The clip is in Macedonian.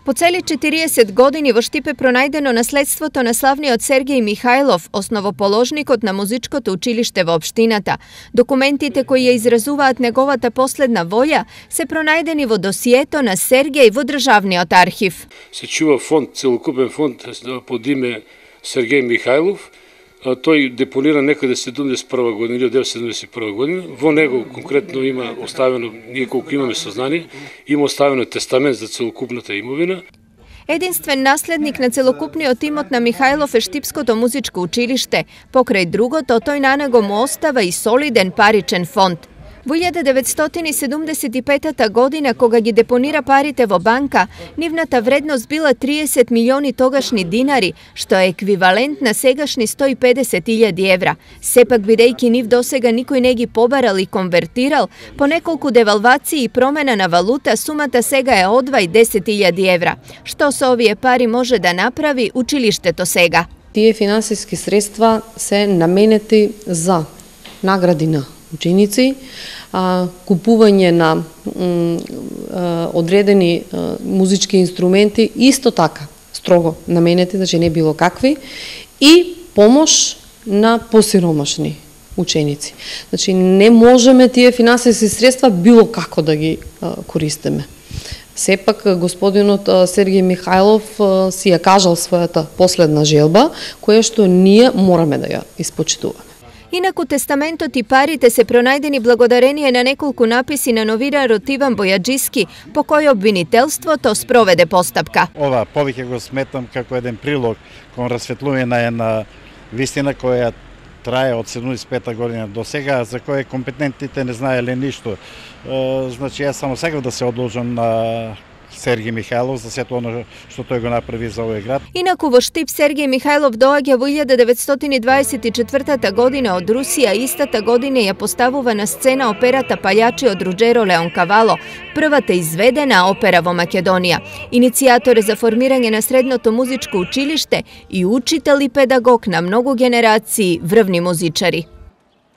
Po цели 40 години во Штипе пронајдено наследството на славниот Сергеј Михајлов, основоположникот на музичкото училиште во општината. Документите кои ја изразуваат неговата последна волја се пронајдени во досието на Сергеј во Државниот архив. Се чува фонд, целокупен фонд под име Сергеј Михајлов. Тој депонира некаде 71 година или 1971 година. Во него конкретно има оставено, ние колку имаме сознание, има оставено тестамент за целокупната имовина. Единствен наследник на целокупниот имот на Михајлов е Штипското музичко училиште. Покрај другото, тој на него му остава и солиден паричен фонд. Во 1975 година, кога ги депонира парите во банка, нивната вредност била 30 милиони тогашни динари, што е еквивалент на сегашни 150.000 евра. Сепак, бидејќи нив досега никој не ги побарал и конвертирал, по неколку девалвации и промена на валута, сумата сега е одвај 10.000 евра. Што со овие пари може да направи училиштето сега? Тие финансиски средства се наменети за награди на ученици, купување на одредени музички инструменти, исто така строго наменети, значи не било какви, и помош на посиромашни ученици. Значи не можеме тие финансиски средства било како да ги користиме. Сепак господинот Сергеј Михајлов си ја кажал својата последна желба, која што ние мораме да ја испочитуваме. Инаку тестаментот и парите се пронајдени благодарение на неколку написи на новинарот Иван Бојаджиски, по кој обвинителството спроведе постапка. Ова повеќе го сметам како еден прилог кон расветлување на една вистина која трае од 75 година до сега, за која компетентните не знаеле ништо. Значи, јас само сакав да се одложам на Сергеј Михајлов за сето оно што тој го направи за овој град. Инаку во Штип Сергеј Михајлов доаѓа во 1924 година од Русија, истата година ја поставува на сцена операта Паљачи од Руџеро Леонкавало, првата изведена опера во Македонија. Иницијатор е за формирање на средното музичко училиште и учител и педагог на многу генерации врвни музичари.